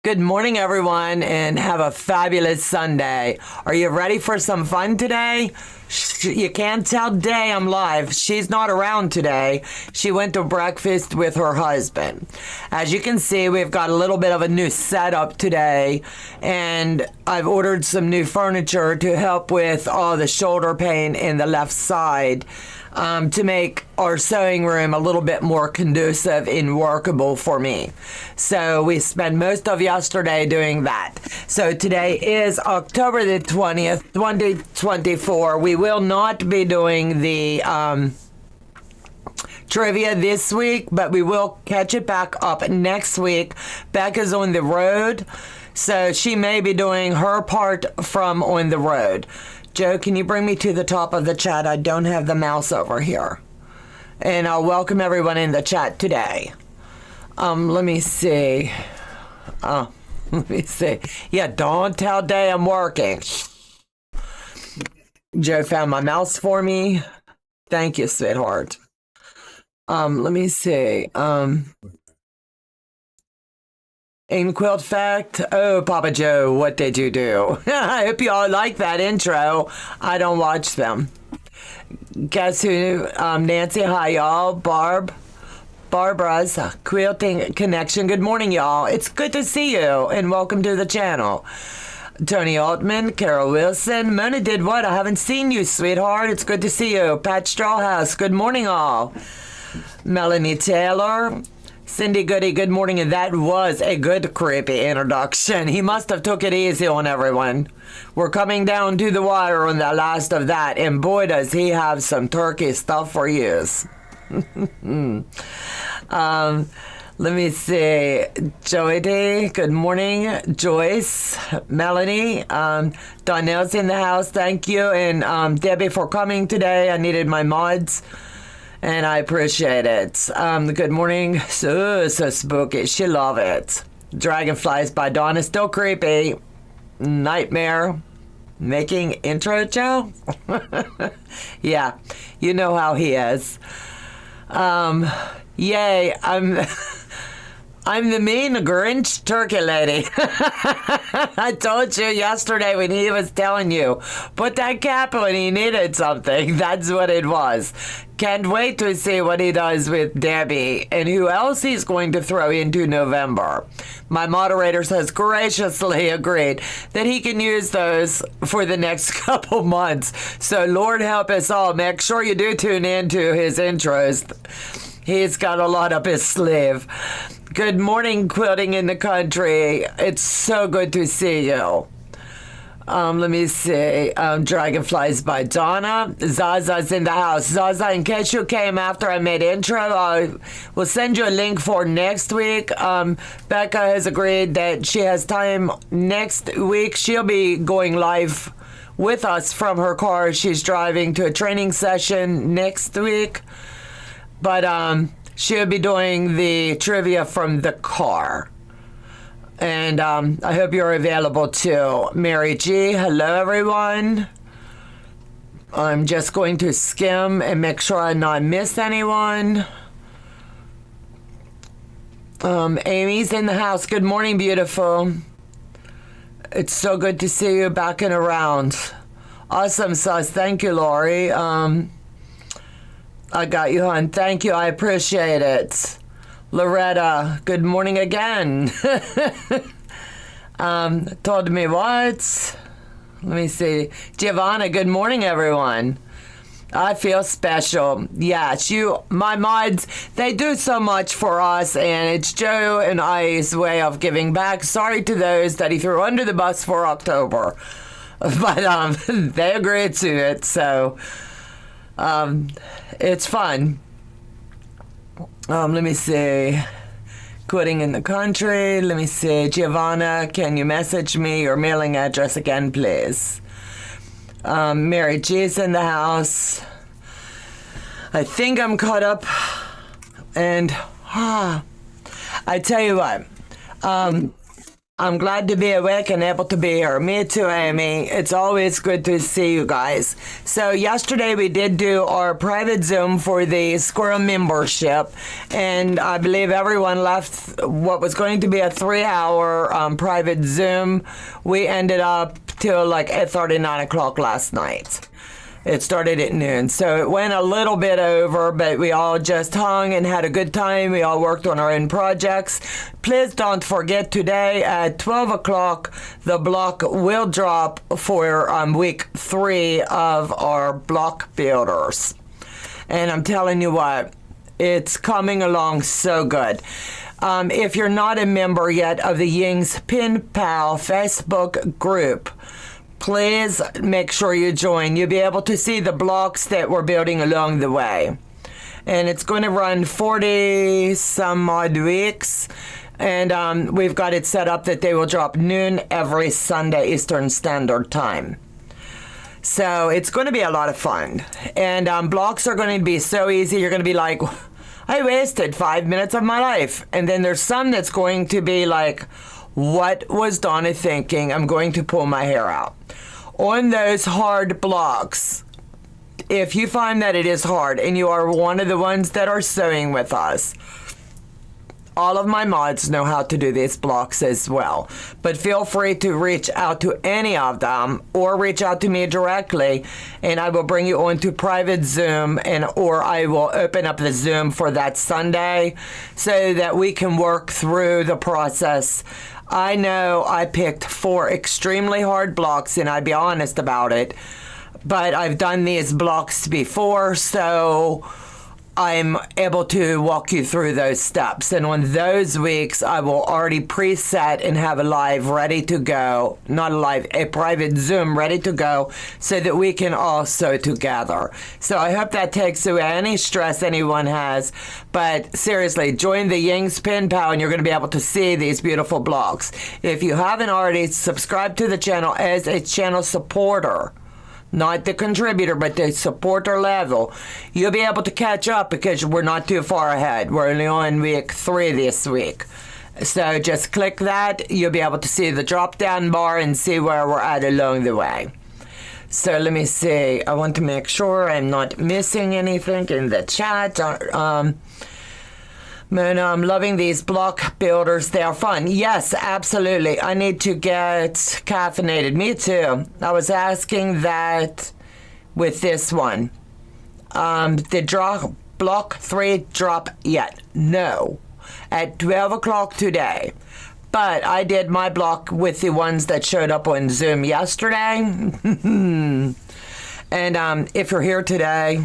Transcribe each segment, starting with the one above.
Good morning, everyone, and have a fabulous Sunday. Are you ready for some fun today? You can't tell Day I'm live. She's not around today. She went to breakfast with her husband. As you can see, we've got a little bit of a new setup today, and I've ordered some new furniture to help with all the shoulder pain in the left side. To make our sewing room a little bit more conducive and workable for me. So we spent most of yesterday doing that. So today is October the 20th, 2024. We will not be doing the trivia this week, but we will catch it back up next week. Becca's on the road, so she may be doing her part from on the road. Joe, can you bring me to the top of the chat? I don't have the mouse over here. And I'll welcome everyone in the chat today. Let me see. Let me see. Yeah, don't tell Day I'm working. Joe found my mouse for me. Thank you, sweetheart. Let me see. In Quilt Fact, oh, Papa Joe, what did you do? I hope you all like that intro. I don't watch them. Guess who? Nancy, hi, y'all. Barbara's Quilting Connection. Good morning, y'all. It's good to see you, and welcome to the channel. Tony Altman, Carol Wilson. Mona did what? I haven't seen you, sweetheart. It's good to see you. Pat Strawhouse, good morning, all. Melanie Taylor. Cindy Goody, good morning, and that was a good creepy introduction. He must have took it easy on everyone. We're coming down to the wire on the last of that, and boy does he have some turkey stuff for use. Let me see. Joey D, good morning. Joyce, Melanie, Donnell's in the house, thank you, and Debbie for coming today. I needed my mods. And I appreciate it. Good morning. So spooky. She love it. Dragonflies by Donna. Still creepy. Nightmare. Making intro, Joe? Yeah. You know how he is. Yay. I'm the mean Grinch turkey lady. I told you yesterday when he was telling you, put that cap on, he needed something. That's what it was. Can't wait to see what he does with Debbie and who else he's going to throw into November. My moderators has graciously agreed that he can use those for the next couple months. So Lord help us all. Make sure you do tune into his intros. He's got a lot up his sleeve. Good morning, Quilting in the Country. It's so good to see you. Let me see. Dragonflies by Donna. Zaza's in the house. Zaza, in case you came after I made intro, I will send you a link for next week. Becca has agreed that she has time next week. She'll be going live with us from her car. She's driving to a training session next week. But she'll be doing the trivia from the car. And I hope you're available too. Mary G, hello everyone. I'm just going to skim and make sure I not miss anyone. Amy's in the house. Good morning, beautiful. It's so good to see you back and around. Awesome sauce. Thank you, Lori. I got you, hon. Thank you. I appreciate it. Loretta, good morning again. Told me what? Let me see. Giovanna, good morning, everyone. I feel special. Yes, my mods, they do so much for us, and it's Joe and I's way of giving back. Sorry to those that he threw under the bus for October. But they agreed to it, so it's fun. Let me see. Quilting in the Country. Let me see. Giovanna, can you message me your mailing address again, please? Mary G's in the house. I think I'm caught up. And I tell you what. I'm glad to be awake and able to be here. Me too, Amy. It's always good to see you guys. So yesterday we did do our private Zoom for the Squirrel membership, and I believe everyone left what was going to be a 3-hour private Zoom. We ended up till like 8:30, 9 o'clock last night. It started at noon, so it went a little bit over, but we all just hung and had a good time. We all worked on our own projects. Please don't forget, today at 12 o'clock, the block will drop for week 3 of our block builders. And I'm telling you what, it's coming along so good. If you're not a member yet of the Ying's Pen Pal Facebook group, please make sure you join. You'll be able to see the blocks that we're building along the way. And it's going to run 40 some odd weeks. And we've got it set up that they will drop noon every Sunday Eastern Standard Time. So it's going to be a lot of fun. And blocks are going to be so easy. You're going to be like, I wasted 5 minutes of my life. And then there's some that's going to be like, what was Donna thinking? I'm going to pull my hair out. On those hard blocks, if you find that it is hard and you are one of the ones that are sewing with us, all of my mods know how to do these blocks as well. But feel free to reach out to any of them or reach out to me directly, and I will bring you on to private Zoom, or I will open up the Zoom for that Sunday so that we can work through the process. I know I picked 4 extremely hard blocks, and I'd be honest about it, but I've done these blocks before, so I'm able to walk you through those steps. And on those weeks, I will already preset and have a live ready to go, not a live, a private Zoom ready to go so that we can all sew together. So I hope that takes away any stress anyone has. But seriously, join the Ying's Pen Pal and you're going to be able to see these beautiful blocks. If you haven't already, subscribe to the channel as a channel supporter. Not the contributor, but the supporter level. You'll be able to catch up because we're not too far ahead. We're only on week 3 this week. So just click that. You'll be able to see the drop-down bar and see where we're at along the way. So let me see. I want to make sure I'm not missing anything in the chat. Man, I'm loving these block builders. They are fun. Yes, absolutely. I need to get caffeinated. Me too. I was asking that with this one. Did block 3 drop yet? No. At 12 o'clock today. But I did my block with the ones that showed up on Zoom yesterday. And if you're here today,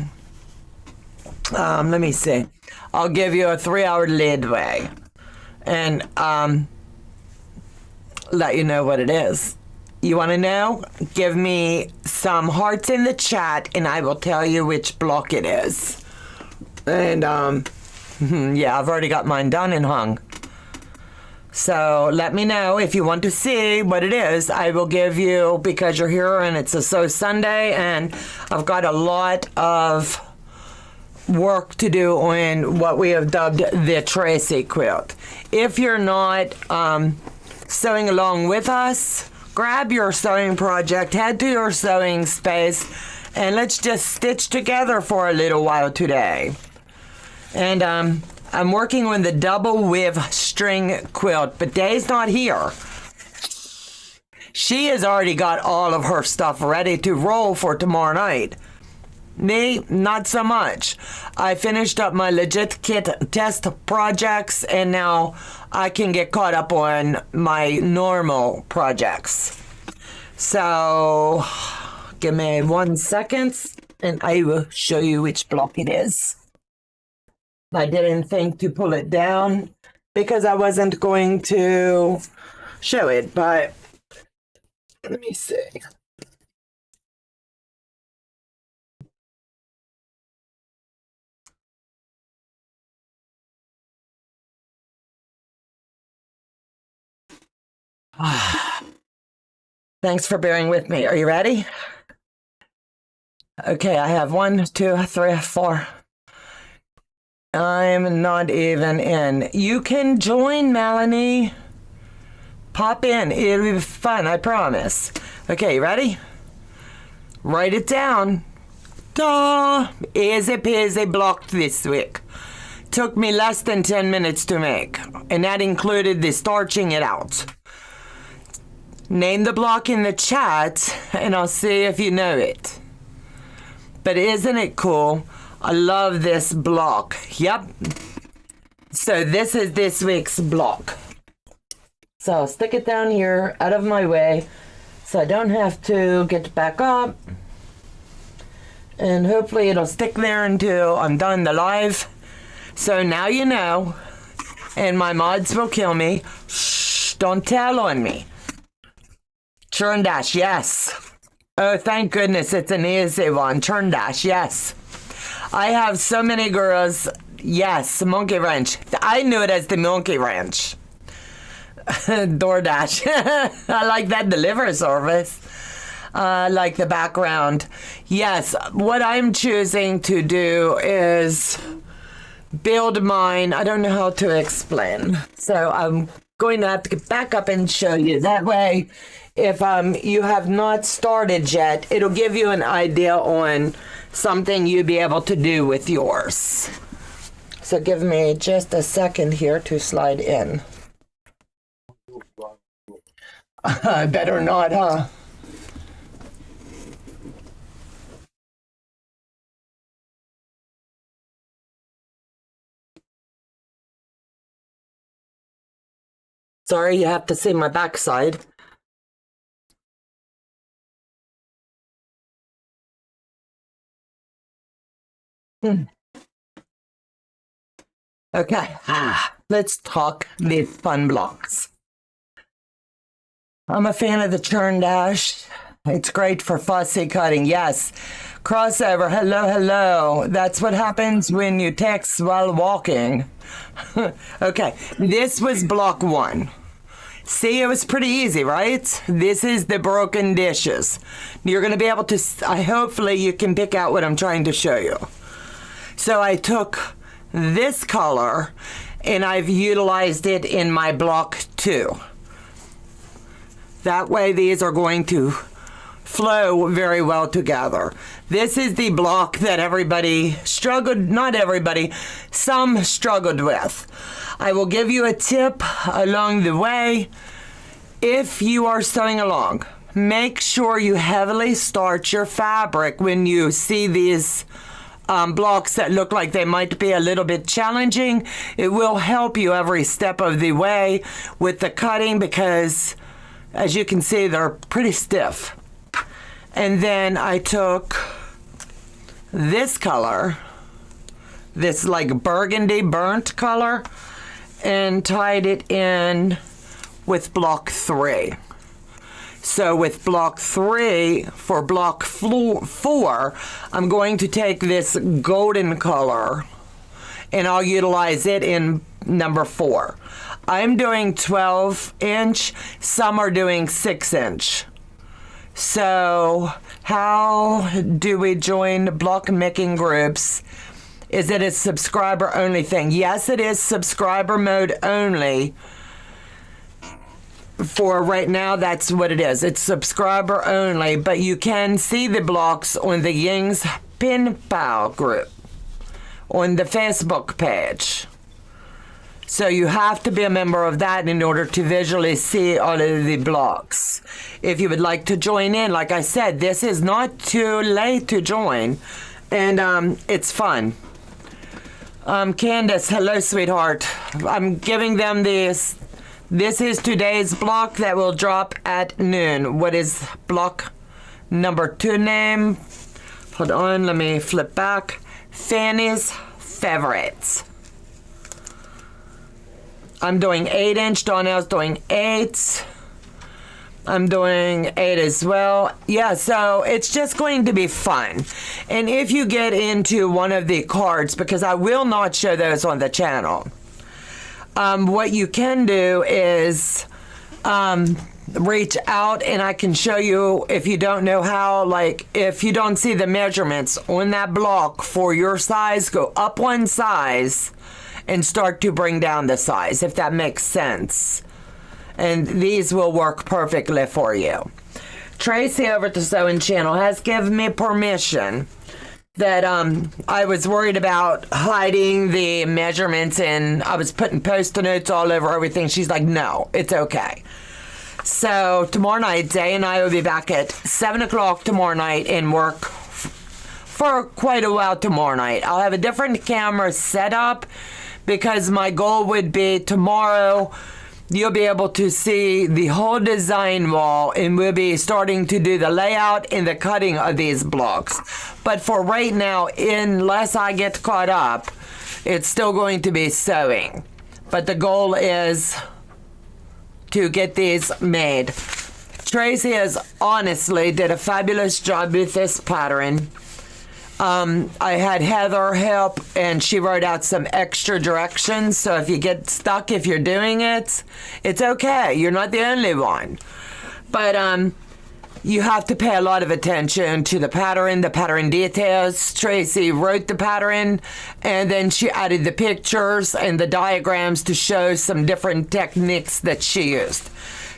let me see. I'll give you a 3-hour leadway and let you know what it is. You want to know? Give me some hearts in the chat and I will tell you which block it is. And yeah, I've already got mine done and hung. So let me know if you want to see what it is. I will give you, because you're here and it's a Sew Sunday and I've got a lot of work to do on what we have dubbed the Tracy quilt. If you're not sewing along with us, grab your sewing project, head to your sewing space, and let's just stitch together for a little while today. And I'm working on the double weave string quilt, but Day's not here. She has already got all of her stuff ready to roll for tomorrow night. Me, not so much. I finished up my legitkit test projects and now I can get caught up on my normal projects. So give me 1 second and I will show you which block it is. I didn't think to pull it down because I wasn't going to show it, but let me see. Thanks for bearing with me. Are you ready? Okay, I have 1, 2, 3, 4. I'm not even in. You can join, Melanie. Pop in. It'll be fun, I promise. Okay, ready? Write it down. Duh! Easy peasy block this week. Took me less than 10 minutes to make, and that included the starching it out. Name the block in the chat, and I'll see if you know it. But isn't it cool? I love this block. Yep. So this is this week's block. So I'll stick it down here, out of my way, so I don't have to get back up. And hopefully it'll stick there until I'm done the live. So now you know, and my mods will kill me. Shh, don't tell on me. Churn dash, yes. Oh, thank goodness it's an easy one. Churn dash, yes. I have so many girls. Yes, monkey wrench. I knew it as the monkey wrench. DoorDash. I like that delivery service. I like the background. Yes, what I'm choosing to do is build mine. I don't know how to explain. So I'm going to have to get back up and show you. That way, if you have not started yet, it'll give you an idea on something you'll be able to do with yours. So give me just a second here to slide in. I better not, huh? Sorry, you have to see my backside. Okay, let's talk the fun blocks. I'm a fan of the churn dash. It's great for fussy cutting. Yes. Crossover. Hello, hello. That's what happens when you text while walking. Okay, this was block 1. See, it was pretty easy, right? This is the broken dishes. You're going to be able to, hopefully you can pick out what I'm trying to show you. So I took this color and I've utilized it in my block 2. That way these are going to flow very well together. This is the block that everybody struggled, not everybody, some struggled with. I will give you a tip along the way. If you are sewing along, make sure you heavily starch your fabric when you see these blocks that look like they might be a little bit challenging. It will help you every step of the way with the cutting because, as you can see, they're pretty stiff. And then I took this color, this like burgundy burnt color, and tied it in with block 3. So with block 3, for block 4, I'm going to take this golden color and I'll utilize it in number 4. I'm doing 12-inch, some are doing 6-inch. So how do we join block making groups? Is it a subscriber only thing? Yes, it is subscriber mode only. For right now, that's what it is. It's subscriber only, but you can see the blocks on the Ying's Pen Pal group on the Facebook page. So you have to be a member of that in order to visually see all of the blocks. If you would like to join in, like I said, this is not too late to join, and it's fun. Candace, hello, sweetheart. I'm giving them this. This is today's block that will drop at noon. What is block number 2 name? Hold on, let me flip back. Fanny's Favorites. I'm doing 8-inch. Donna's doing 8. I'm doing 8 as well. Yeah, so it's just going to be fun. And if you get into one of the cards, because I will not show those on the channel, what you can do is reach out and I can show you, if you don't know how, like if you don't see the measurements on that block for your size, go up one size and start to bring down the size, if that makes sense. and these will work perfectly for you. Tracy over at the Sewing Channel has given me permission that I was worried about hiding the measurements and I was putting Post-it notes all over everything. She's like, no, it's okay. So tomorrow night, Day and I will be back at 7 o'clock tomorrow night and work for quite a while tomorrow night. I'll have a different camera set up because my goal would be tomorrow you'll be able to see the whole design wall and we'll be starting to do the layout and the cutting of these blocks. But for right now, unless I get caught up, it's still going to be sewing. But the goal is to get these made. Tracy has honestly did a fabulous job with this pattern. I had Heather help and she wrote out some extra directions. So if you get stuck, if you're doing it, it's okay. You're not the only one. But you have to pay a lot of attention to the pattern details. Tracy wrote the pattern and then she added the pictures and the diagrams to show some different techniques that she used.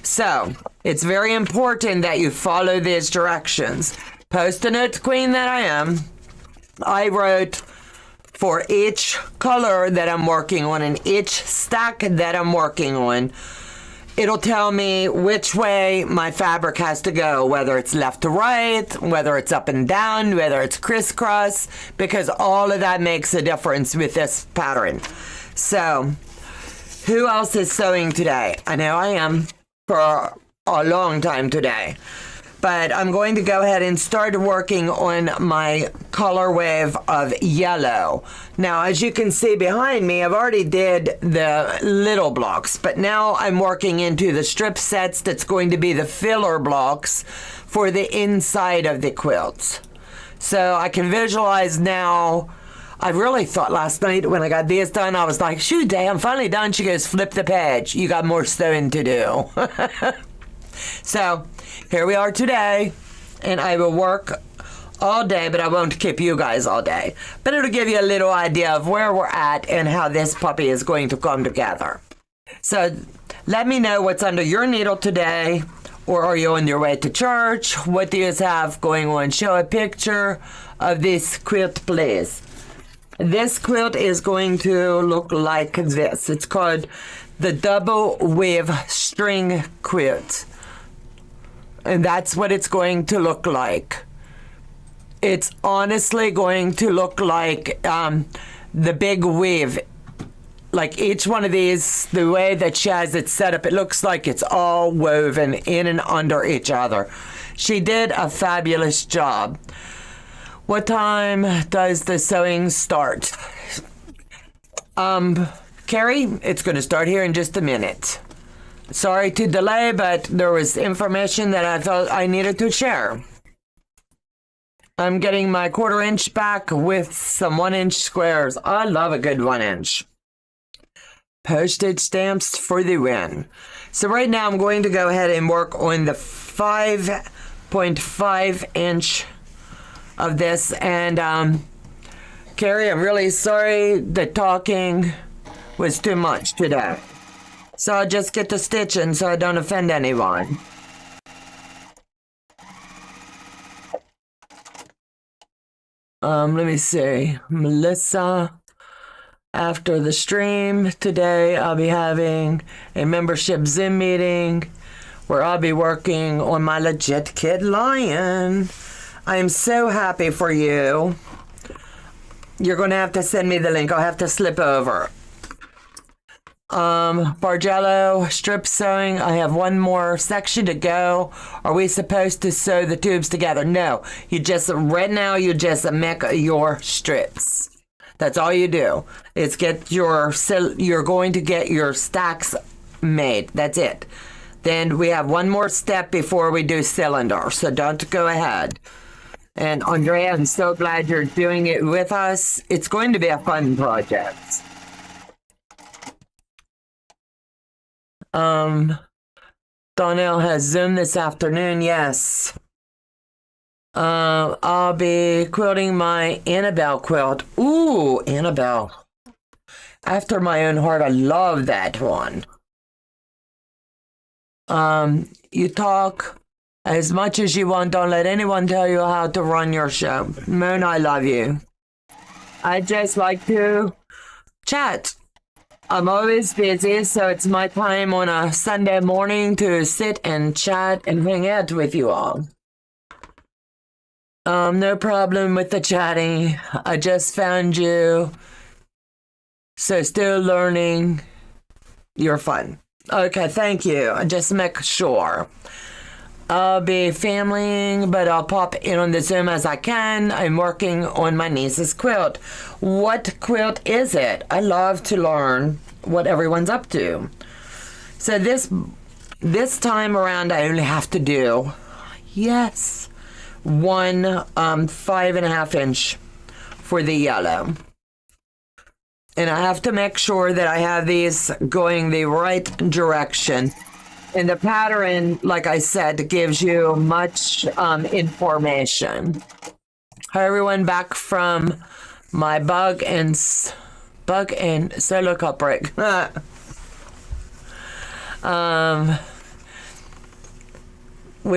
So it's very important that you follow these directions. Post-it note queen that I am, I wrote for each color that I'm working on and each stack that I'm working on, it'll tell me which way my fabric has to go, whether it's left to right, whether it's up and down, whether it's crisscross, because all of that makes a difference with this pattern. So, who else is sewing today? I know I am for a long time today. But I'm going to go ahead and start working on my color wave of yellow. Now, as you can see behind me, I've already did the little blocks, but now I'm working into the strip sets that's going to be the filler blocks for the inside of the quilts. So I can visualize now. I really thought last night when I got these done, I was like, shoot, Day, I'm finally done. She goes, flip the page. You got more sewing to do. So here we are today, and I will work all day, but I won't keep you guys all day. But it'll give you a little idea of where we're at and how this puppy is going to come together. So let me know what's under your needle today, or are you on your way to church? What do you have going on? Show a picture of this quilt, please. This quilt is going to look like this. It's called the double weave string quilt. And that's what it's going to look like. It's honestly going to look like the big weave. Like each one of these, the way that she has it set up, it looks like it's all woven in and under each other. She did a fabulous job. What time does the sewing start? Carrie, it's going to start here in just a minute. Sorry to delay, but there was information that I felt I needed to share. I'm getting my 1/4 inch back with some 1-inch squares. I love a good 1-inch. Postage stamps for the win. So right now I'm going to go ahead and work on the 5.5 inch of this. And Carrie, I'm really sorry the talking was too much today. So I'll just get to stitching so I don't offend anyone. Let me see. Melissa, after the stream today, I'll be having a membership Zoom meeting where I'll be working on my Legit Kit Lion. I am so happy for you. You're going to have to send me the link. I'll have to slip over. Bargello, strip sewing. I have one more section to go. Are we supposed to sew the tubes together? No. You just, right now, you just make your strips. That's all you do. It's you're going to get your stacks made. That's it. Then we have one more step before we do cylinder. So don't go ahead. And Andrea, I'm so glad you're doing it with us. It's going to be a fun project. Donnell has Zoom this afternoon, yes. I'll be quilting my Annabelle quilt. Ooh, Annabelle. After my own heart, I love that one. You talk as much as you want. Don't let anyone tell you how to run your show. Moon, I love you. I just like to chat. I'm always busy, so it's my time on a Sunday morning to sit and chat and hang out with you all. No problem with the chatting. I just found you. So still learning. You're fun. Okay, thank you. Just make sure. I'll be familying, but I'll pop in on the Zoom as I can. I'm working on my niece's quilt. What quilt is it? I love to learn what everyone's up to. So this time around, I only have to do, yes, one 5.5 inch for the yellow. And I have to make sure that I have these going the right direction. And the pattern, like I said, gives you much information. Hi everyone, back from my bug and solo cup break. We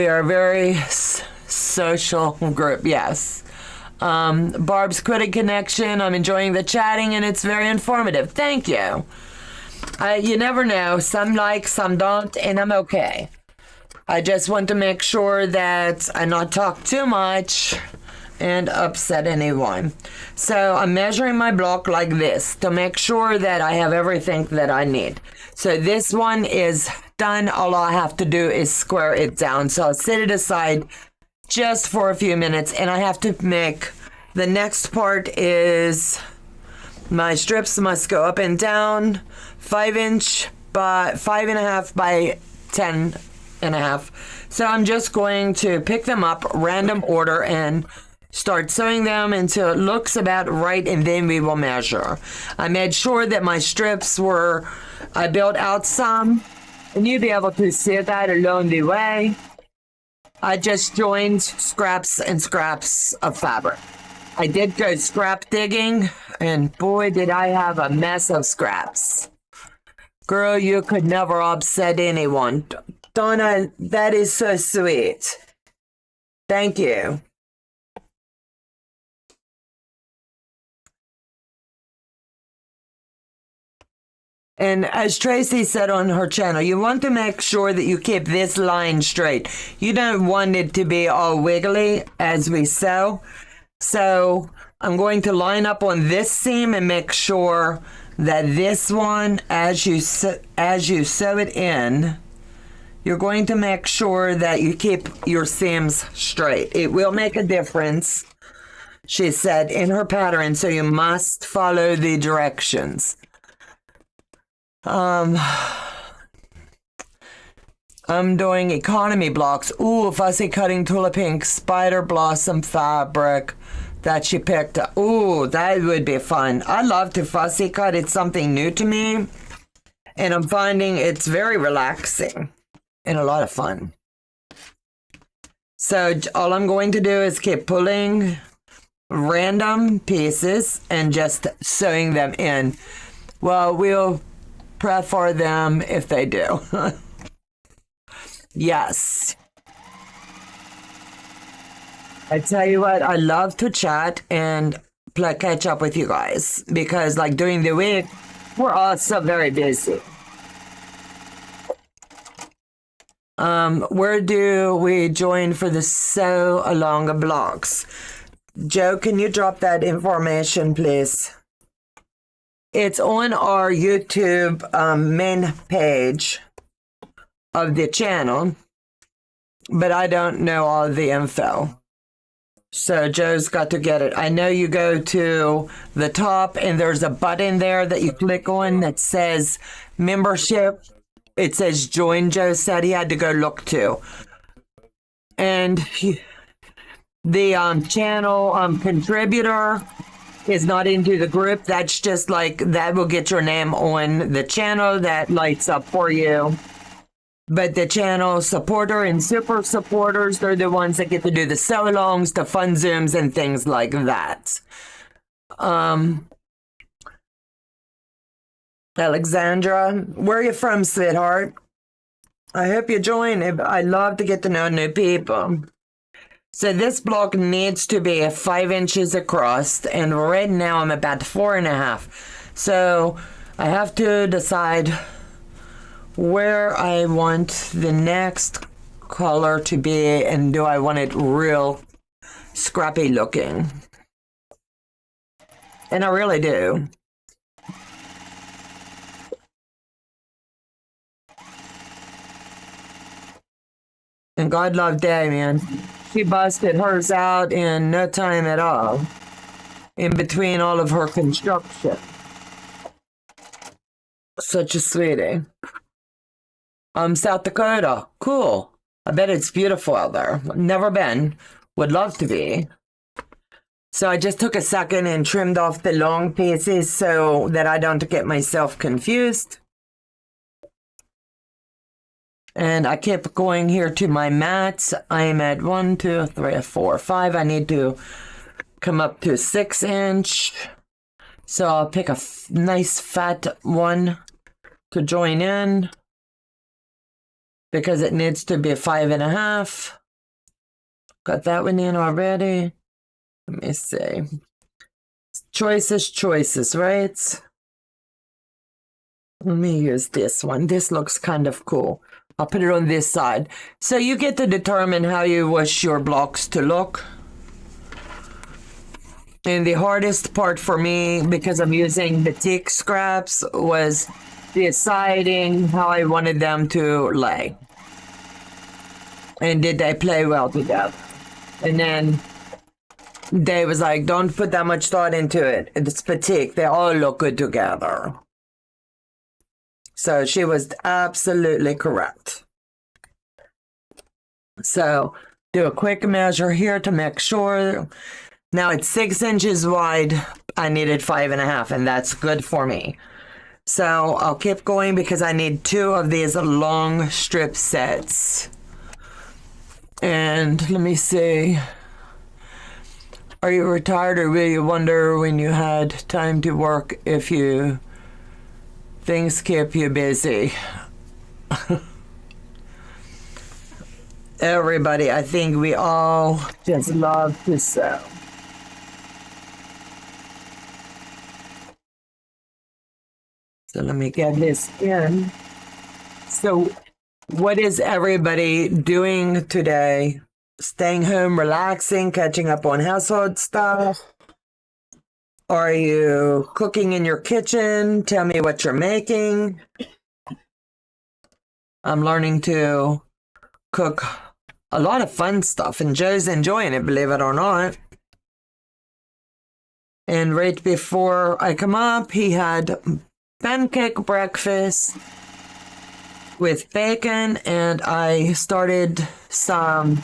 are a very social group, yes. Barb's Quilting Connection, I'm enjoying the chatting and it's very informative. Thank you. You never know. Some like, some don't, and I'm okay. I just want to make sure that I not talk too much and upset anyone. So I'm measuring my block like this to make sure that I have everything that I need. So this one is done. All I have to do is square it down. So I'll set it aside just for a few minutes, and I have to make the next part is my strips must go up and down 5 inch by 5.5 by 10.5. So I'm just going to pick them up random order and start sewing them until it looks about right, and then we will measure. I made sure that my strips were, I built out some, and you'll be able to see that along the way. I just joined scraps and scraps of fabric. I did go scrap digging, and boy, did I have a mess of scraps. Girl, you could never upset anyone. Donna, that is so sweet. Thank you. And as Tracy said on her channel, you want to make sure that you keep this line straight. You don't want it to be all wiggly as we sew. So I'm going to line up on this seam and make sure that this one, as you sew it in, you're going to make sure that you keep your seams straight. It will make a difference, she said in her pattern, so you must follow the directions. I'm doing economy blocks. Ooh, fussy cutting Tula Pink spider blossom fabric that she picked up. Ooh, that would be fun. I love to fussy cut. It's something new to me, and I'm finding it's very relaxing and a lot of fun. So all I'm going to do is keep pulling random pieces and just sewing them in. Well, we'll prep for them if they do. Yes. I tell you what, I love to chat and play catch up with you guys because, like, during the week, we're also very busy. Where do we join for the sew along blocks? Joe, can you drop that information, please? It's on our YouTube main page of the channel, but I don't know all the info. So Joe's got to get it. I know you go to the top and there's a button there that you click on that says membership. It says join. Joe said he had to go look to. And the channel contributor is not into the group. That's just like, that will get your name on the channel. That lights up for you. But the channel supporter and super supporters, they're the ones that get to do the sew-alongs, the fun Zooms, and things like that. Alexandra, where are you from, sweetheart? I hope you join. I love to get to know new people. So this block needs to be 5 inches across, and right now I'm about 4.5. So I have to decide where I want the next color to be, and do I want it real scrappy looking? And I really do. And God love Damien. She busted hers out in no time at all, in between all of her construction. Such a sweetie. South Dakota. Cool. I bet it's beautiful out there. Never been. Would love to be. So I just took a second and trimmed off the long pieces so that I don't get myself confused. And I kept going here to my mats. I'm at 1, 2, 3, 4, 5. I need to come up to 6 inch. So I'll pick a nice fat one to join in, because it needs to be 5.5. Got that one in already. Let me see. Choices, right? Let me use this one. This looks kind of cool. I'll put it on this side. So you get to determine how you wish your blocks to look. And the hardest part for me, because I'm using batik scraps, was deciding how I wanted them to lay. And did they play well together? And then Dave was like, don't put that much thought into it. It's batik. They all look good together. So she was absolutely correct. So do a quick measure here to make sure. Now it's 6 inches wide. I needed 5.5, and that's good for me. So I'll keep going because I need 2 of these long strip sets. And let me see. Are you retired, or will you wonder when you had time to work if things keep you busy? Everybody, I think we all just love to sew. So let me get this in. So what is everybody doing today? Staying home, relaxing, catching up on household stuff? Are you cooking in your kitchen? Tell me what you're making. I'm learning to cook a lot of fun stuff, and Joe's enjoying it, believe it or not. And right before I come up, he had pancake breakfast with bacon, and I started some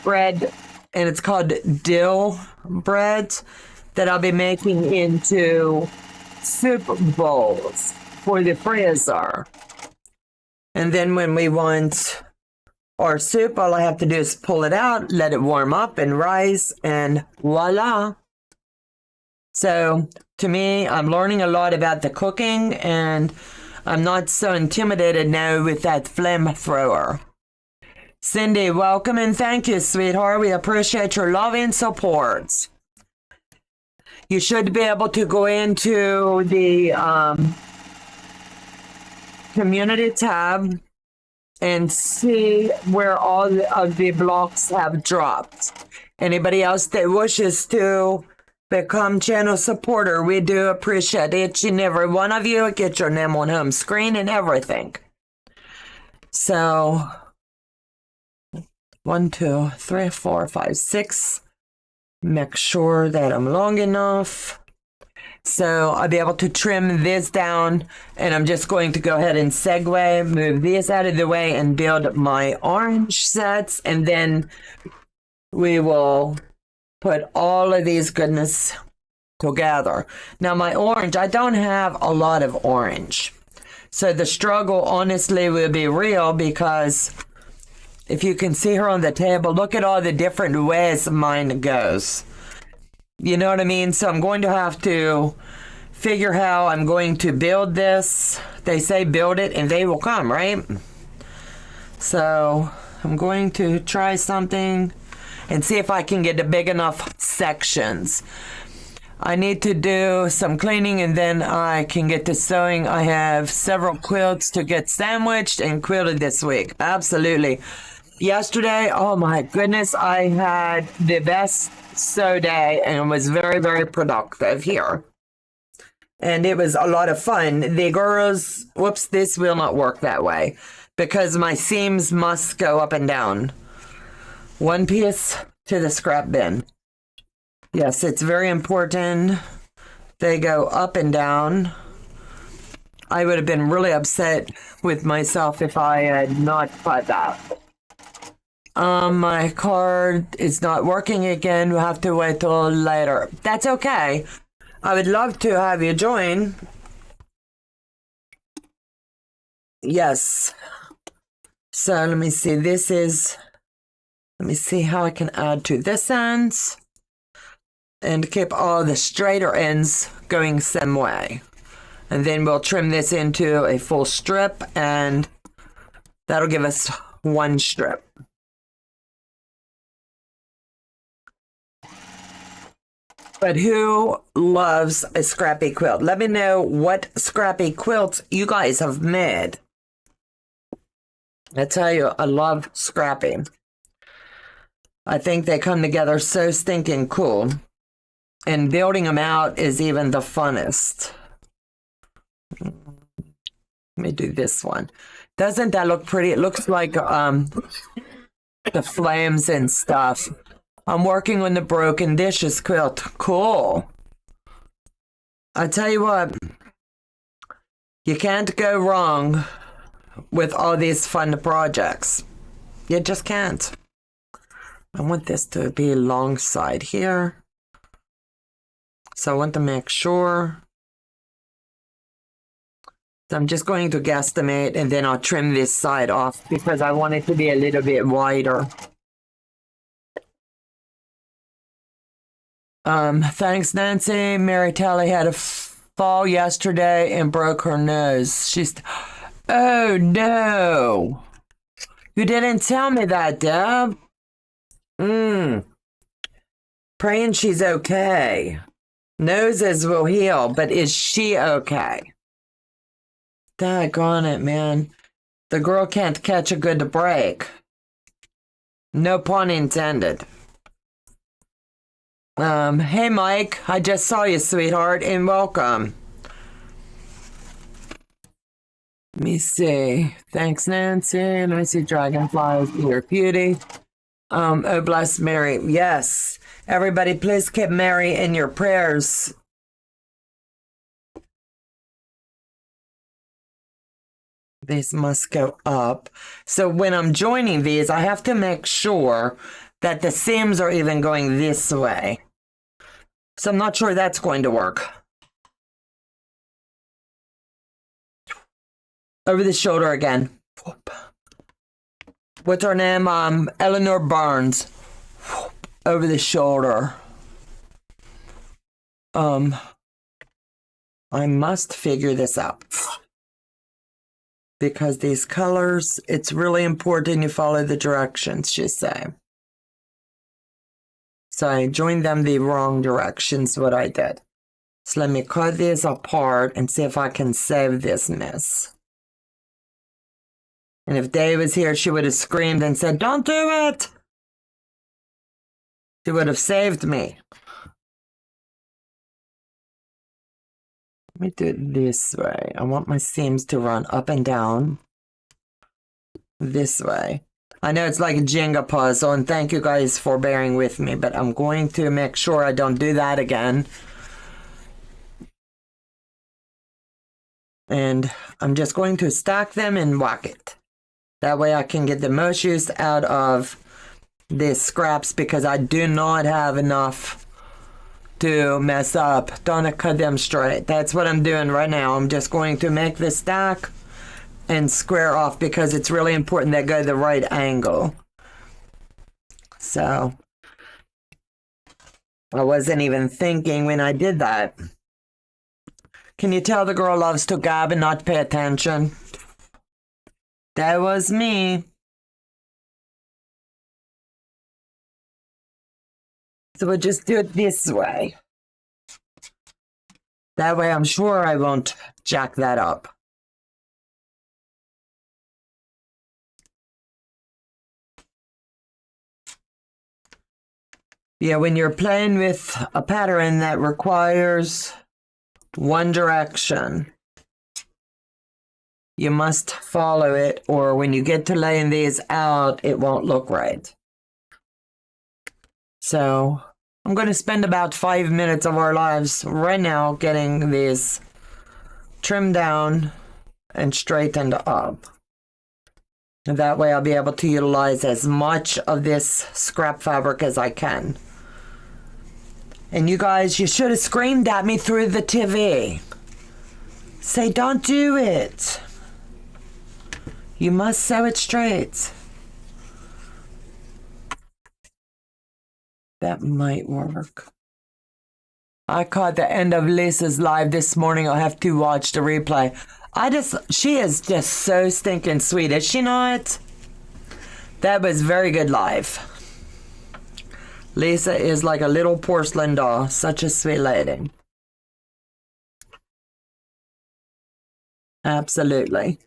bread, and it's called dill bread, that I'll be making into soup bowls for the freezer. And then when we want our soup, all I have to do is pull it out, let it warm up and rise, and voila. So to me, I'm learning a lot about the cooking, and I'm not so intimidated now with that flamethrower. Cindy, welcome and thank you, sweetheart. We appreciate your love and support. You should be able to go into the community tab and see where all of the blocks have dropped. Anybody else that wishes to become channel supporter, we do appreciate each and every one of you. Get your name on home screen and everything. So 1, 2, 3, 4, 5, 6. Make sure that I'm long enough. So I'll be able to trim this down, and I'm just going to go ahead and segue, move these out of the way, and build my orange sets, and then we will put all of these goodness together. Now my orange, I don't have a lot of orange, so the struggle honestly will be real, because if you can see her on the table, look at all the different ways mine goes. You know what I mean? So I'm going to have to figure how I'm going to build this. They say build it and they will come, right? So I'm going to try something and see if I can get the big enough sections. I need to do some cleaning and then I can get to sewing. I have several quilts to get sandwiched and quilted this week. Absolutely. Yesterday, oh my goodness, I had the best sew day and it was very, very productive here. And it was a lot of fun. The girls, whoops, this will not work that way because my seams must go up and down. One piece to the scrap bin. Yes, it's very important. They go up and down. I would have been really upset with myself if I had not thought that. My card is not working again. We'll have to wait till later. That's okay. I would love to have you join. Yes. So let me see. Let me see how I can add to this end and keep all the straighter ends going same way. And then we'll trim this into a full strip and that'll give us one strip. But who loves a scrappy quilt? Let me know what scrappy quilts you guys have made. I tell you, I love scrappy. I think they come together so stinking cool. And building them out is even the funnest. Let me do this one. Doesn't that look pretty? It looks like the flames and stuff. I'm working on the broken dishes quilt. Cool. I tell you what, you can't go wrong with all these fun projects. You just can't. I want this to be long side here. So I want to make sure. So I'm just going to guesstimate and then I'll trim this side off because I want it to be a little bit wider. Thanks, Nancy. Mary Tally had a fall yesterday and broke her nose. Oh no. You didn't tell me that, Deb. Praying she's okay. Noses will heal, but is she okay? Daggone it, man. The girl can't catch a good break. No pun intended. Hey Mike, I just saw you, sweetheart, and welcome. Let me see. Thanks, Nancy. Let me see. Dragonflies, your beauty. Oh, bless Mary. Yes. Everybody, please keep Mary in your prayers. These must go up. So when I'm joining these, I have to make sure that the seams are even going this way. So I'm not sure that's going to work. Over the shoulder again. What's her name? Eleanor Barnes. Over the shoulder. I must figure this out. Because these colors, it's really important you follow the directions, she said. So I joined them the wrong directions, what I did. So let me cut this apart and see if I can save this mess. And if Dave was here, she would have screamed and said, "Don't do it!" She would have saved me. Let me do it this way. I want my seams to run up and down this way. I know it's like a Jenga puzzle, and thank you guys for bearing with me, but I'm going to make sure I don't do that again. And I'm just going to stack them and whack it. That way I can get the most use out of these scraps because I do not have enough to mess up. Donna, cut them straight. That's what I'm doing right now. I'm just going to make this stack and square off because it's really important they go the right angle. So I wasn't even thinking when I did that. Can you tell the girl loves to gab and not pay attention? That was me. So we'll just do it this way. That way I'm sure I won't jack that up. Yeah, when you're playing with a pattern that requires one direction, you must follow it, or when you get to laying these out, it won't look right. So I'm going to spend about 5 minutes of our lives right now getting these trimmed down and straightened up. And that way I'll be able to utilize as much of this scrap fabric as I can. And you guys, you should have screamed at me through the TV. Say, don't do it. You must sew it straight. That might work. I caught the end of Lisa's live this morning. I'll have to watch the replay. She is just so stinking sweet, is she not? That was very good live. Lisa is like a little porcelain doll. Such a sweet lady. Absolutely.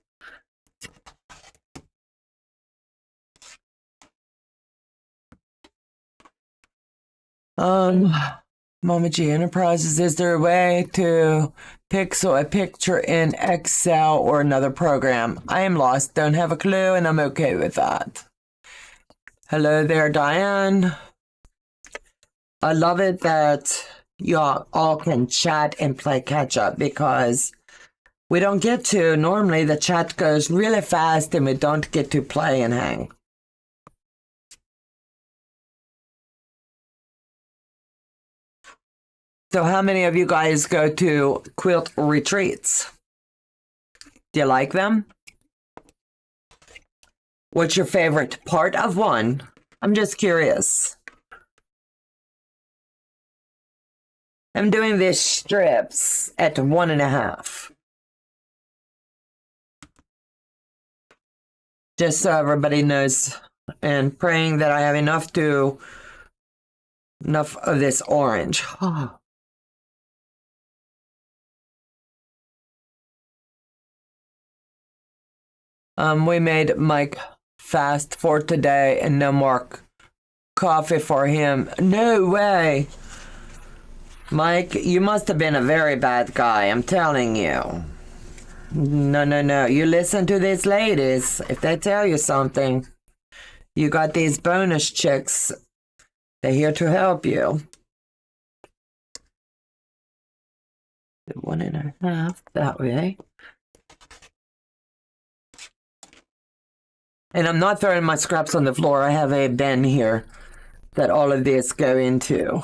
Mama G Enterprises, is there a way to pixel a picture in Excel or another program? I am lost, don't have a clue, and I'm okay with that. Hello there, Diane. I love it that y'all all can chat and play catch up, because we don't get to. Normally the chat goes really fast and we don't get to play and hang. So how many of you guys go to quilt retreats? Do you like them? What's your favorite part of one? I'm just curious. I'm doing these strips at 1.5. Just so everybody knows, and praying that I have enough of this orange. We made Mike fast for today and no more coffee for him. No way. Mike, you must have been a very bad guy, I'm telling you. No. You listen to these ladies. If they tell you something, you got these bonus chicks. They're here to help you. 1.5 that way. And I'm not throwing my scraps on the floor. I have a bin here that all of these go into.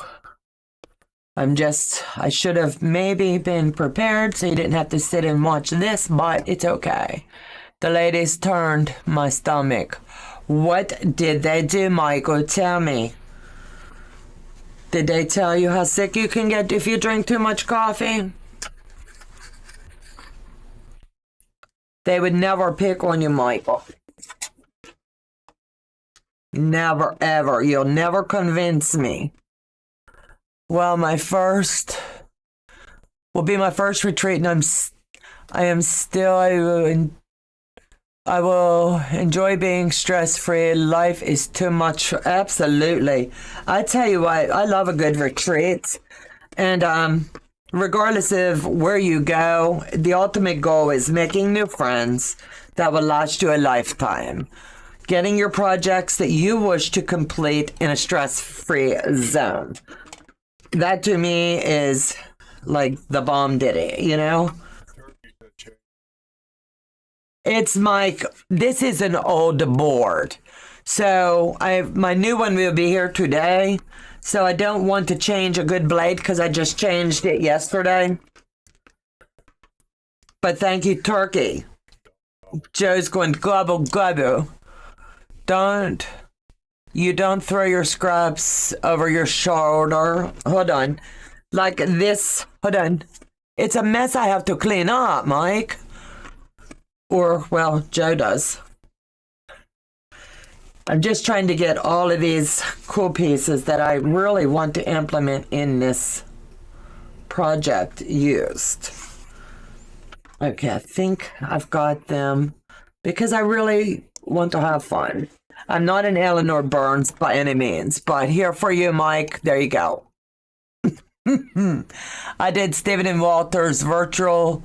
I should have maybe been prepared so you didn't have to sit and watch this, but it's okay. The ladies turned my stomach. What did they do, Michael? Tell me. Did they tell you how sick you can get if you drink too much coffee? They would never pick on you, Michael. Never, ever. You'll never convince me. Well, my first will be my first retreat, and I will enjoy being stress-free. Life is too much. Absolutely. I tell you what, I love a good retreat. And regardless of where you go, the ultimate goal is making new friends that will last you a lifetime. Getting your projects that you wish to complete in a stress-free zone. That to me is like the bomb ditty, you know? It's this is an old board. So my new one will be here today. So I don't want to change a good blade because I just changed it yesterday. But thank you, Turkey. Joe's going gobble gobble. You don't throw your scraps over your shoulder. Hold on. Like this. Hold on. It's a mess I have to clean up, Mike. Or, well, Joe does. I'm just trying to get all of these cool pieces that I really want to implement in this project used. Okay, I think I've got them because I really want to have fun. I'm not an Eleanor Burns by any means, but here for you, Mike. There you go. I did Stephen and Walter's virtual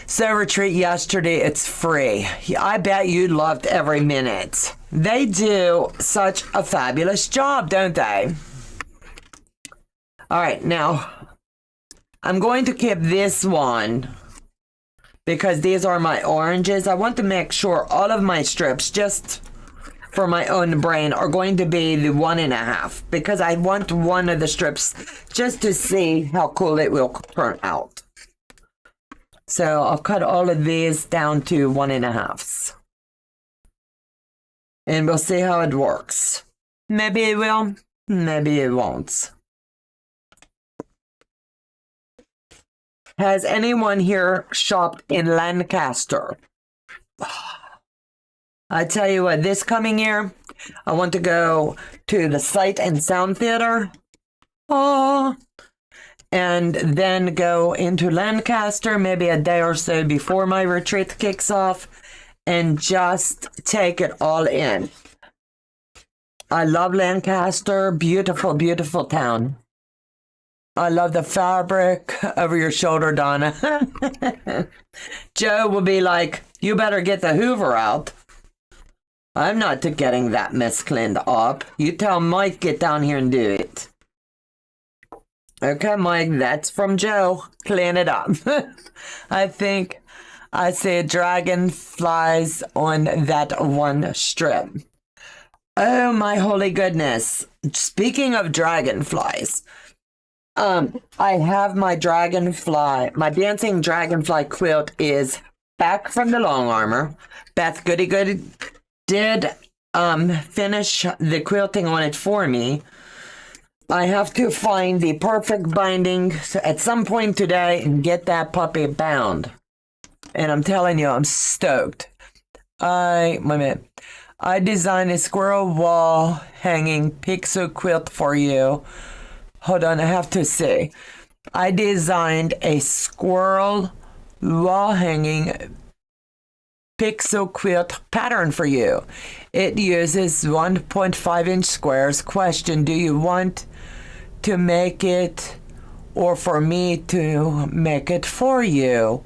sew retreat yesterday. It's free. I bet you loved every minute. They do such a fabulous job, don't they? All right, now I'm going to keep this one because these are my oranges. I want to make sure all of my strips, just for my own brain, are going to be the 1.5 because I want one of the strips just to see how cool it will turn out. So I'll cut all of these down to 1.5s. And we'll see how it works. Maybe it will, maybe it won't. Has anyone here shopped in Lancaster? I tell you what, this coming year, I want to go to the Sight and Sound Theater. Oh, and then go into Lancaster maybe a day or so before my retreat kicks off and just take it all in. I love Lancaster. Beautiful, beautiful town. I love the fabric over your shoulder, Donna. Joe will be like, you better get the Hoover out. I'm not getting that mess cleaned up. You tell Mike, get down here and do it. Okay, Mike, that's from Joe. Clean it up. I think I see dragonflies on that one strip. Oh, my holy goodness. Speaking of dragonflies, I have my dragonfly, my dancing dragonfly quilt is back from the long armor. Beth Goody Good did finish the quilting on it for me. I have to find the perfect binding at some point today and get that puppy bound. And I'm telling you, I'm stoked. Wait a minute. I designed a squirrel wall hanging pixel quilt for you. Hold on, I have to see. I designed a squirrel wall hanging pixel quilt pattern for you. It uses 1.5-inch squares. Question, do you want to make it or for me to make it for you?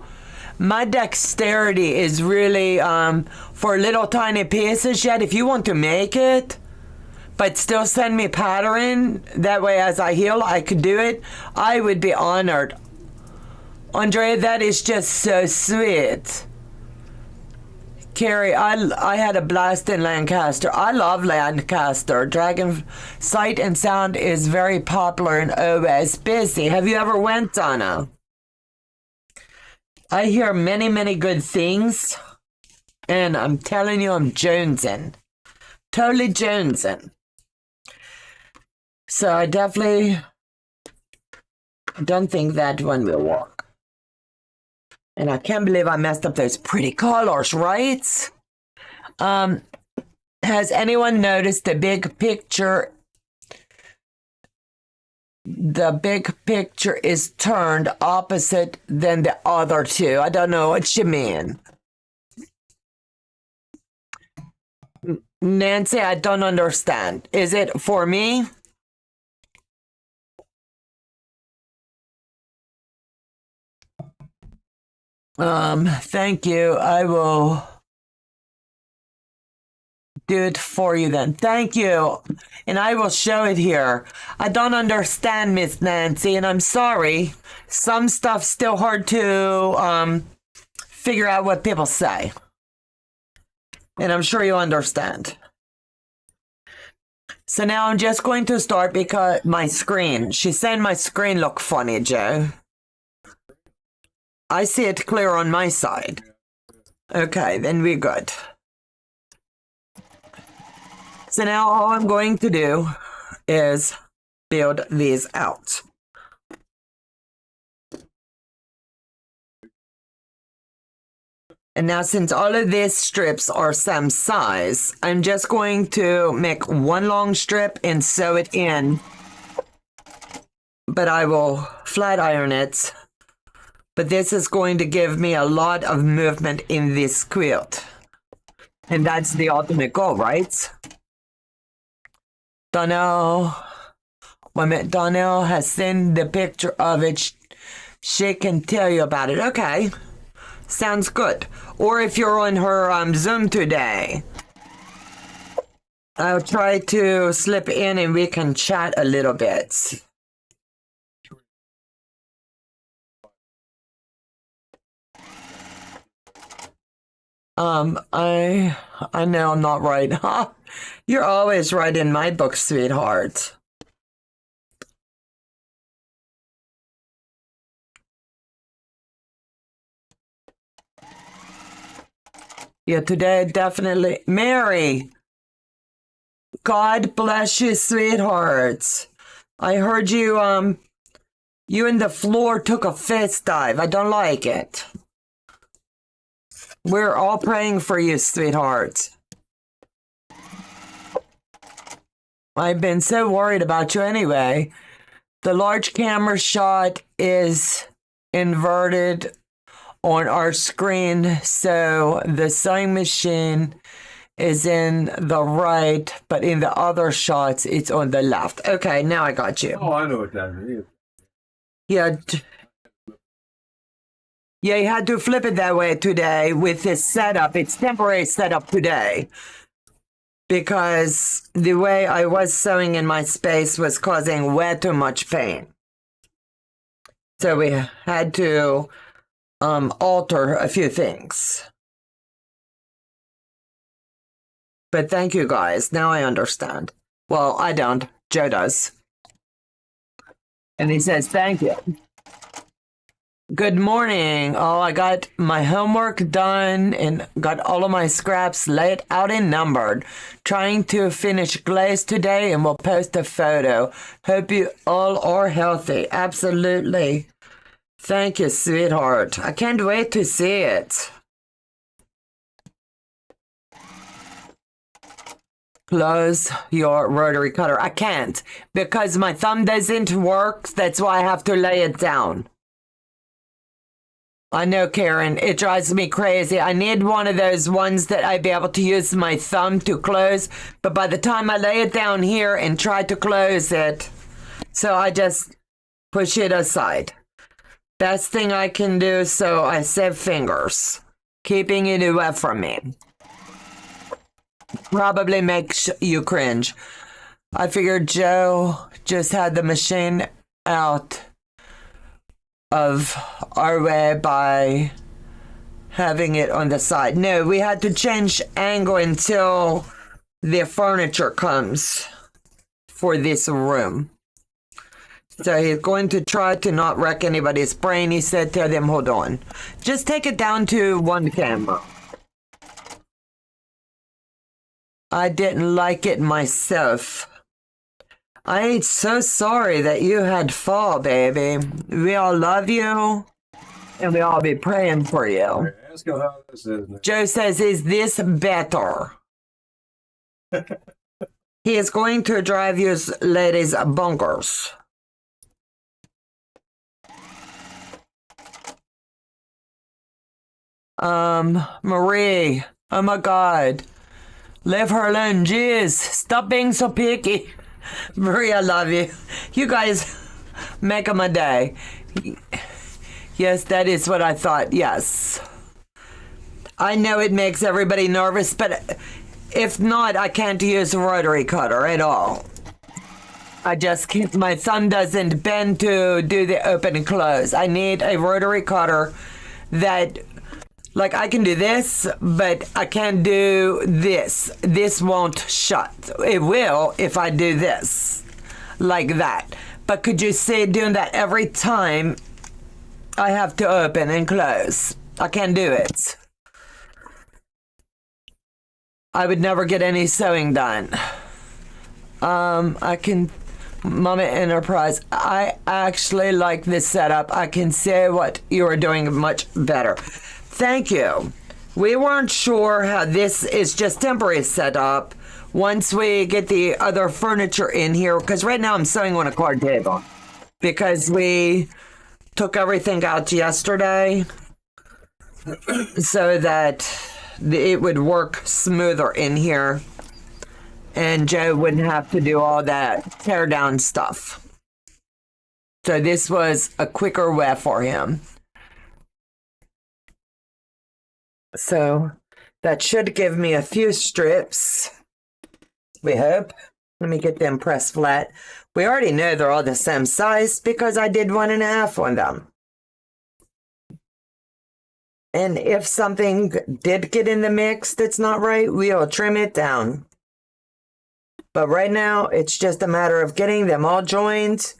My dexterity is really for little tiny pieces yet. If you want to make it, but still send me pattern, that way as I heal, I could do it, I would be honored. Andrea, that is just so sweet. Carrie, I had a blast in Lancaster. I love Lancaster. Dragon Sight and Sound is very popular and always busy. Have you ever went, Donna? I hear many, many good things, and I'm telling you, I'm jonesing. Totally jonesing. So I definitely don't think that one will work. And I can't believe I messed up those pretty colors, right? Has anyone noticed the big picture? The big picture is turned opposite than the other two. I don't know what you mean. Nancy, I don't understand. Is it for me? Thank you. I will do it for you then. Thank you. And I will show it here. I don't understand, Miss Nancy, and I'm sorry. Some stuff's still hard to figure out what people say. And I'm sure you understand. So now I'm just going to start because my screen. She's saying my screen look funny, Joe. I see it clear on my side. Okay, then we're good. So now all I'm going to do is build these out. And now since all of these strips are same size, I'm just going to make one long strip and sew it in. But I will flat iron it. But this is going to give me a lot of movement in this quilt. And that's the ultimate goal, right? Donna, Donnell has sent the picture of it. She can tell you about it. Okay. Sounds good. Or if you're on her Zoom today, I'll try to slip in and we can chat a little bit. I know I'm not right. Huh? You're always right in my book, sweetheart. Yeah, today definitely. Mary, God bless you, sweetheart. I heard you, you and the floor took a fist dive. I don't like it. We're all praying for you, sweetheart. I've been so worried about you anyway. The large camera shot is inverted on our screen, so the sewing machine is in the right, but in the other shots, it's on the left. Okay, now I got you. Oh, I know what that means. Yeah. Yeah, you had to flip it that way today with this setup. It's temporary setup today because the way I was sewing in my space was causing way too much pain. So we had to alter a few things. But thank you guys. Now I understand. Well, I don't. Joe does. And he says, thank you. Good morning. Oh, I got my homework done and got all of my scraps laid out and numbered. Trying to finish glaze today and we'll post a photo. Hope you all are healthy. Absolutely. Thank you, sweetheart. I can't wait to see it. Close your rotary cutter. I can't because my thumb doesn't work. That's why I have to lay it down. I know, Karen. It drives me crazy. I need one of those ones that I'd be able to use my thumb to close. But by the time I lay it down here and try to close it, so I just push it aside. Best thing I can do, so I save fingers, keeping it away from me. Probably makes you cringe. I figured Joe just had the machine out of our way by having it on the side. No, we had to change angle until the furniture comes for this room. So he's going to try to not wreck anybody's brain. He said, tell them, hold on. Just take it down to one camera. I didn't like it myself. I ain't so sorry that you had fall, baby. We all love you, and we all be praying for you. Ask him how this is. Joe says, is this better? He is going to drive you ladies bonkers. Marie, oh my God. Leave her alone, jeez. Stop being so picky. Marie, I love you. You guys make my day. Yes, that is what I thought, yes. I know it makes everybody nervous, but if not, I can't use a rotary cutter at all. I just can't, my thumb doesn't bend to do the open and close. I need a rotary cutter that, like, I can do this, but I can't do this. This won't shut. It will if I do this, like that. But could you see doing that every time I have to open and close? I can't do it. I would never get any sewing done. I can, Mama Enterprise, I actually like this setup. I can say what you are doing much better. Thank you. we weren't sure how this is just temporary setup. Once we get the other furniture in here, because right now I'm sewing on a card table because we took everything out yesterday so that it would work smoother in here and Joe wouldn't have to do all that tear down stuff. So this was a quicker way for him. So that should give me a few strips. We hope. Let me get them pressed flat. We already know they're all the same size because I did 1.5 on them. And if something did get in the mix that's not right, we'll trim it down. But right now, it's just a matter of getting them all joined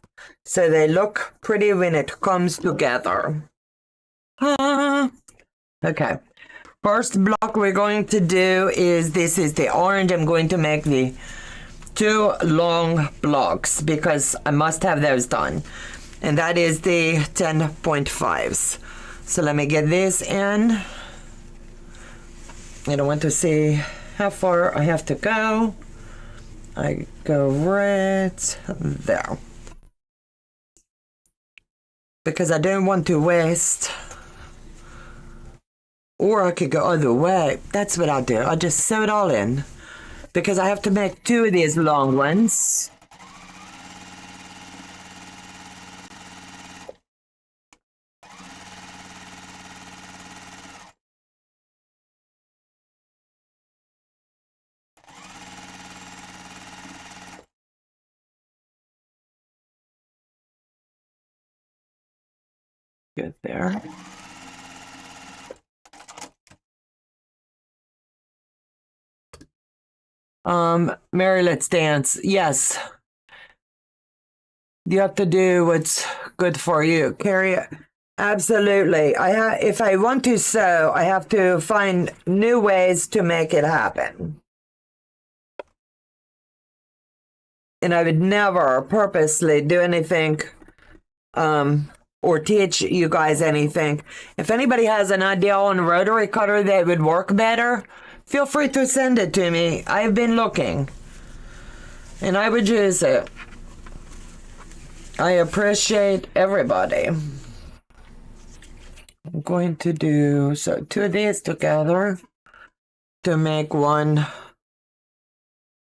so they look pretty when it comes together. Okay. First block we're going to do is, this is the orange. I'm going to make the 2 long blocks because I must have those done. And that is the 10.5s. So let me get this in. I don't want to see how far I have to go. I go right there. Because I don't want to waste. Or I could go other way. That's what I'll do. I'll just sew it all in. Because I have to make 2 of these long ones. Good there. Mary, let's dance. Yes. You have to do what's good for you. Carrie, absolutely. If I want to sew, I have to find new ways to make it happen. And I would never purposely do anything or teach you guys anything. If anybody has an idea on a rotary cutter that would work better, feel free to send it to me. I've been looking. And I would use it. I appreciate everybody. I'm going to do 2 of these together to make one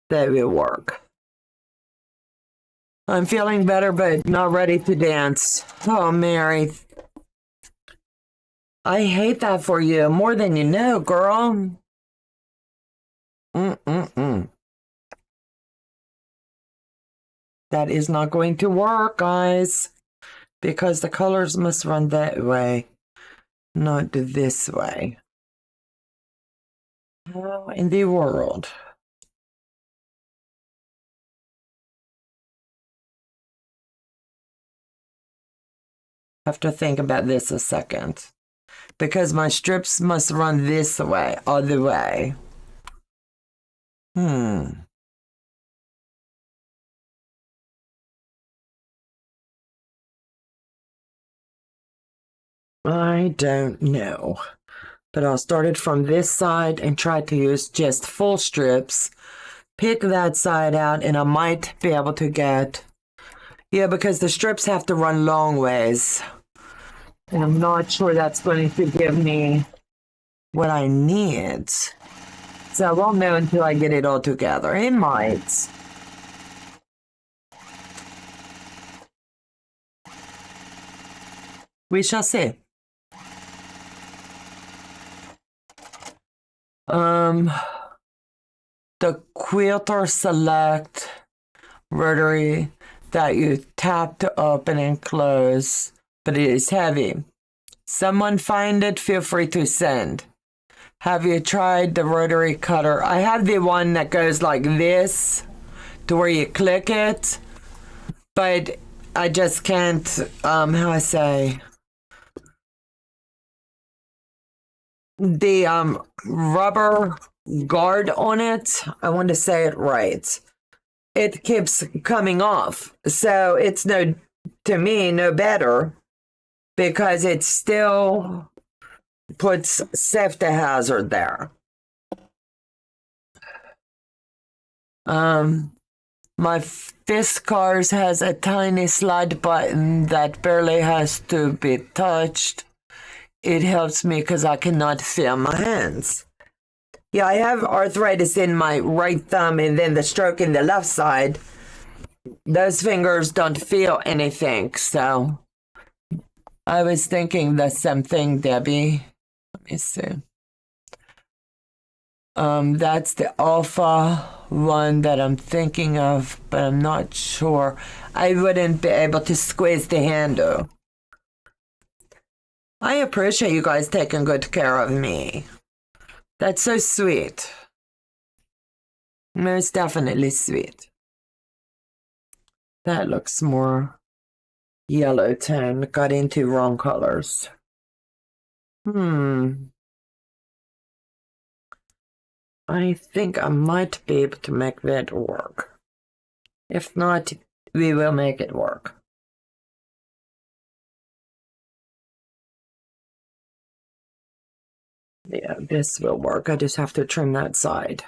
that will work. I'm feeling better, but not ready to dance. Oh, Mary. I hate that for you more than you know, girl. That is not going to work, guys, because the colors must run that way, not this way. How in the world? I have to think about this a second, because my strips must run this way, other way. I don't know, but I'll start it from this side and try to use just full strips, pick that side out, and I might be able to get, yeah, because the strips have to run long ways, and I'm not sure that's going to give me what I need, so I won't know until I get it all together. It might. We shall see. The Quilter Select rotary that you tap to open and close, but it is heavy. Someone find it, feel free to send. Have you tried the rotary cutter? I have the one that goes like this, to where you click it, but I just can't, how I say, the rubber guard on it, I want to say it right, it keeps coming off, so it's to me no better, because it's still puts safety hazard there. My Fiskars has a tiny slide button that barely has to be touched. It helps me because I cannot feel my hands. Yeah, I have arthritis in my right thumb and then the stroke in the left side. Those fingers don't feel anything, so I was thinking the same thing, Debbie. Let me see. That's the alpha one that I'm thinking of, but I'm not sure. I wouldn't be able to squeeze the handle. I appreciate you guys taking good care of me. That's so sweet. Most definitely sweet. That looks more yellow tone. Got into wrong colors. I think I might be able to make that work. If not, we will make it work. Yeah, this will work. I just have to trim that side.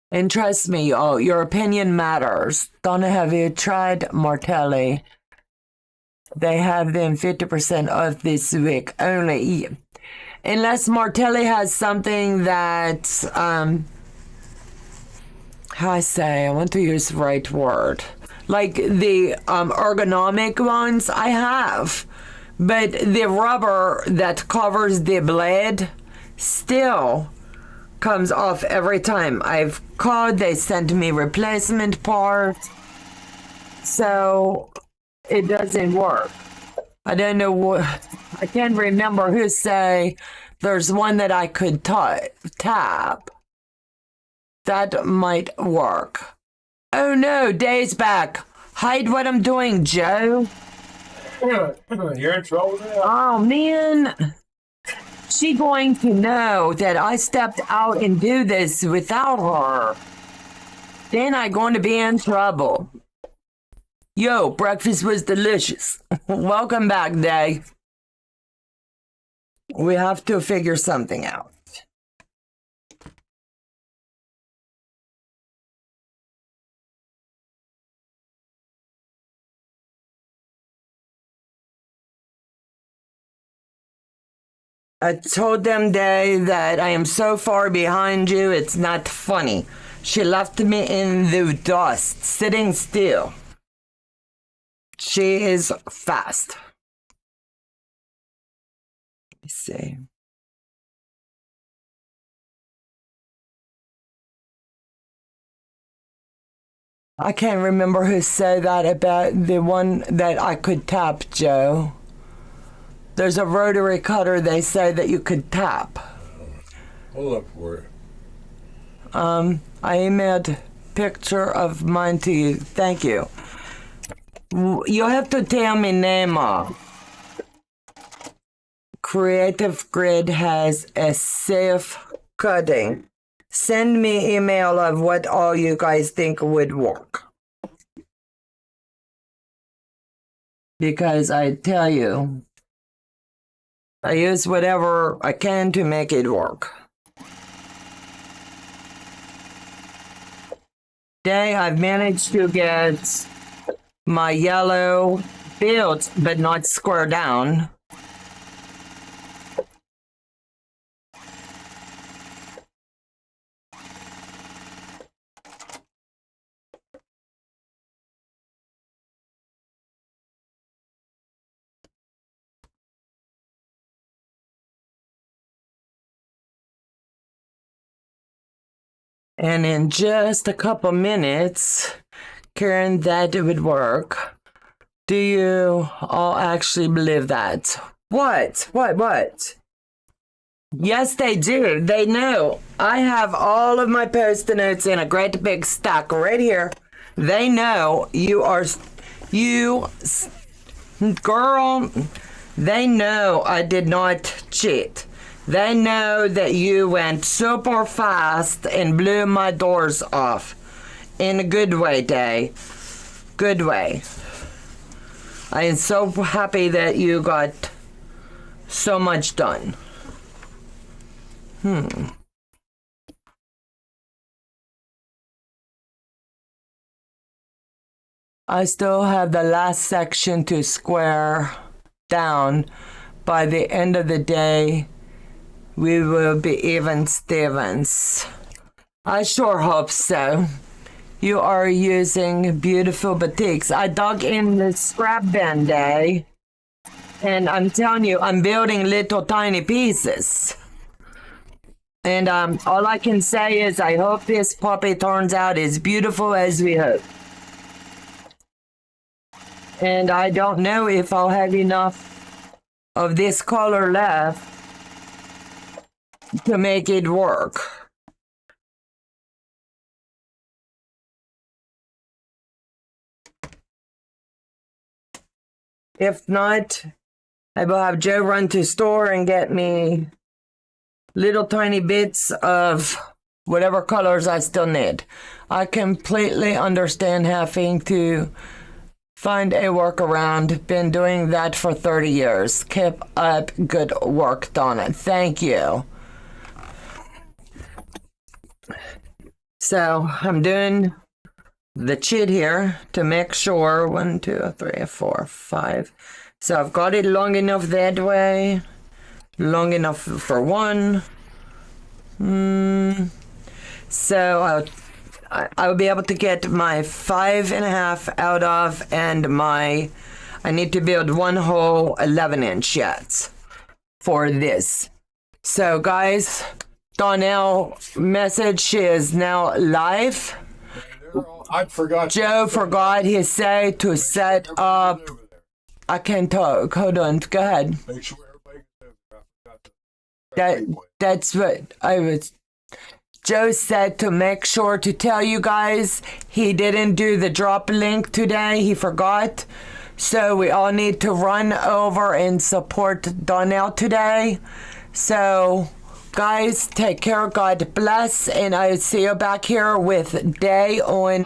And trust me, oh, your opinion matters. Donna, have you tried Martelli? They have them 50% off this week only. Unless Martelli has something that, how I say, I want to use the right word. Like the ergonomic ones, I have. But the rubber that covers the blade still comes off every time. I've called, they sent me replacement parts. So it doesn't work. I don't know what, I can't remember who say there's one that I could tap. That might work. Oh no, Day's back. Hide what I'm doing, Joe. You're in trouble now. Oh man. She going to know that I stepped out and do this without her. Then I'm going to be in trouble. Yo, breakfast was delicious. Welcome back, Day. We have to figure something out. I told them, Day, that I am so far behind you, it's not funny. She left me in the dust, sitting still. She is fast. Let me see. I can't remember who said that about the one that I could tap, Joe. There's a rotary cutter they say that you could tap. I'll look for it. I emailed a picture of mine to you. Thank you. You have to tell me name off. Creative Grid has a safe cutting. Send me email of what all you guys think would work. Because I tell you, I use whatever I can to make it work. Today I've managed to get my yellow built, but not square down. And in just a couple minutes, Karen, that it would work. Do you all actually believe that? What? Yes, they do. They know. I have all of my post-it notes in a great big stack right here. They know girl, they know I did not cheat. They know that you went super fast and blew my doors off. In a good way, Day. Good way. I am so happy that you got so much done. I still have the last section to square down. By the end of the day, we will be even Stevens. I sure hope so. You are using beautiful batiks. I dug in the scrap bin day, and I'm telling you, I'm building little tiny pieces. And all I can say is I hope this puppy turns out as beautiful as we hope. And I don't know if I'll have enough of this color left to make it work. If not, I will have Joe run to store and get me little tiny bits of whatever colors I still need. I completely understand having to find a workaround. Been doing that for 30 years. Keep up good work, Donna. Thank you. So I'm doing the chit here to make sure 1, 2, 3, 4, 5. So I've got it long enough that way, long enough for one. So I'll be able to get my 5.5 out of, and I need to build one whole 11-inch yet for this. So guys, Donnell message, she is now live. I forgot. Joe forgot he said to set up. I can't talk. Hold on. Go ahead. Make sure everybody knows. That's what I was. Joe said to make sure to tell you guys he didn't do the drop link today. He forgot. So we all need to run over and support Donnell today. So guys, take care. God bless. And I'll see you back here with Day on.